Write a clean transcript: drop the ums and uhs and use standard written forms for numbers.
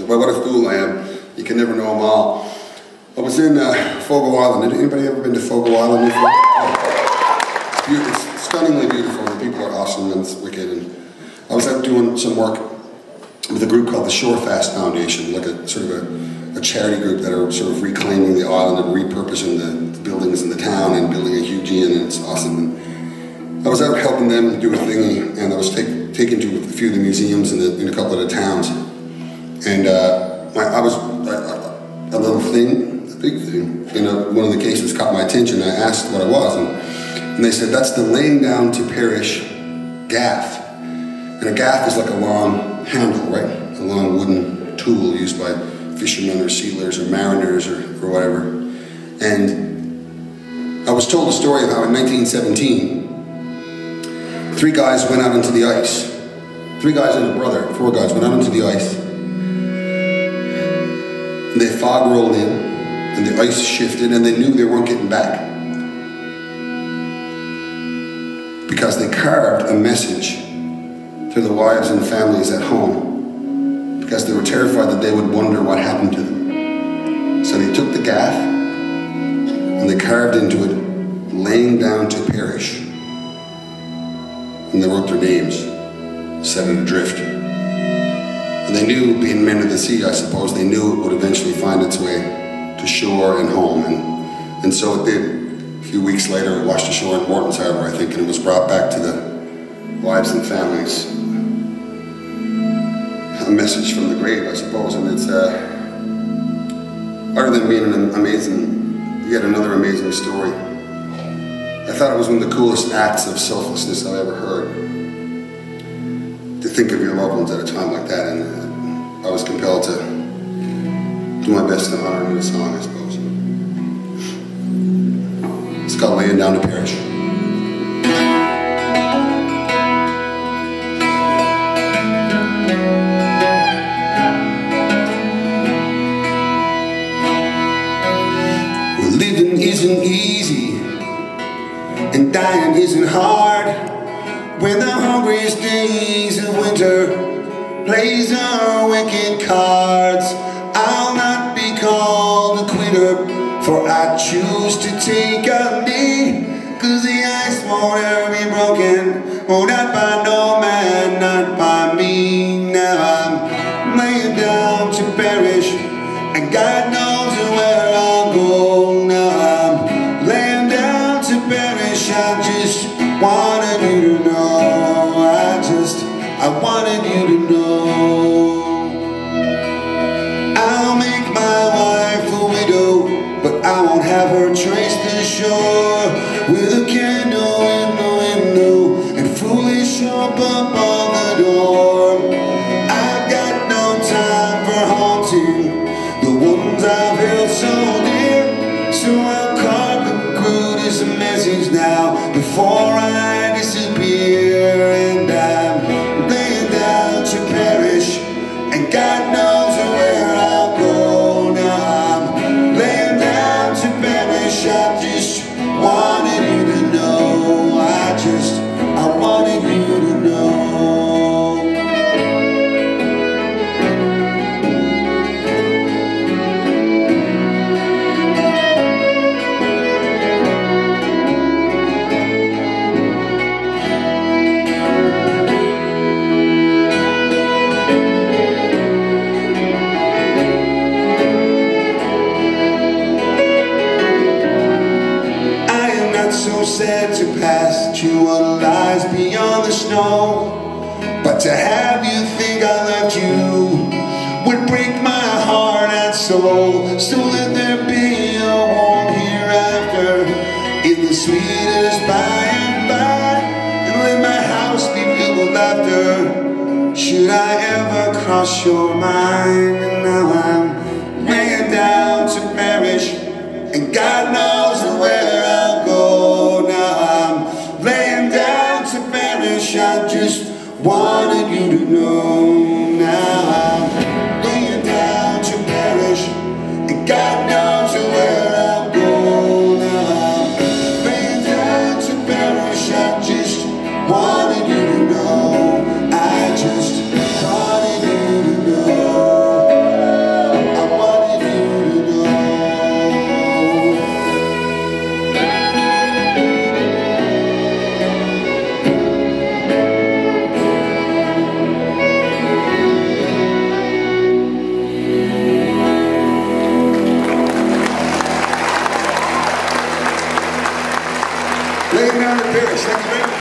what a fool I am. You can never know them all. I was in Fogo Island. Anybody ever been to Fogo Island before? It's stunningly beautiful, and the people are awesome, and it's wicked. And I was out doing some work with a group called the Shore Fast Foundation, like a sort of a charity group that are sort of reclaiming the island and repurposing the buildings in the town and building a huge inn, and it's awesome. And I was out helping them do a thingy, and I was taken to a few of the museums in a couple of the towns. And I was a little thing, a big thing, in one of the cases caught my attention. I asked what it was, and they said, that's the laying down to perish gaff. And a gaff is like a long handle, right? A long wooden tool used by fishermen or sealers or mariners or whatever. And I was told a story of how in 1917, 3 guys went out into the ice. 3 guys and a brother, 4 guys went out into the ice. And the fog rolled in, and the ice shifted, and they knew they weren't getting back. Because they carved a message to the wives and families at home, because they were terrified that they would wonder what happened to them. So they took the gaff, and they carved into it, laying down to perish. And they wrote their names, set it adrift. And they knew, being men of the sea, I suppose, they knew it would eventually find its way to shore and home. And so it did. A few weeks later, it washed ashore in Morton's Harbor, I think, and it was brought back to the wives and families. A message from the grave, I suppose. And it's, other than being an amazing, yet another amazing story, I thought it was one of the coolest acts of selflessness I've ever heard. To think of your loved ones at a time like that, and I was compelled to do my best to honor him in a song, I suppose. It's called Laying Down to Perish. Well, living isn't easy, and dying isn't hard. When the hungriest days of winter plays our wicked cards, I'll not be called a quitter, for I choose to take a knee. 'Cause the ice won't ever be broken, oh, not by no man, not by me. Now I'm laying down to perish, and God knows where I'll go. Now I'm laying down to perish, I just wanted you to know. I wanted you to know. I'll make my wife a widow, but I won't have her trace the shore. With a candle in the window and foolish hope up on the door. I've got no time for haunting the ones I've held so dear. So I'll conclude this message now before I disappear. And I'm laying down to perish, and God knows where I'll go. Now I'm laying down to perish, I just wanted you to know. I wanted you to know. So sad to pass to what lies beyond the snow, but to have you think I left you would break my heart and soul. So let there be a warm hereafter in the sweetest by and by, and let my house be filled with laughter should I ever cross your mind. And now I'm laying down to perish, and God knows where I'll go. Now I'm laying down to perish, I just wanted you to know. Now I'm laying down to perish, and God knows where I'll go. Now I'm laying down to perish, I just wanted you to know. I just wanted you to know. down in Paris. Thank you.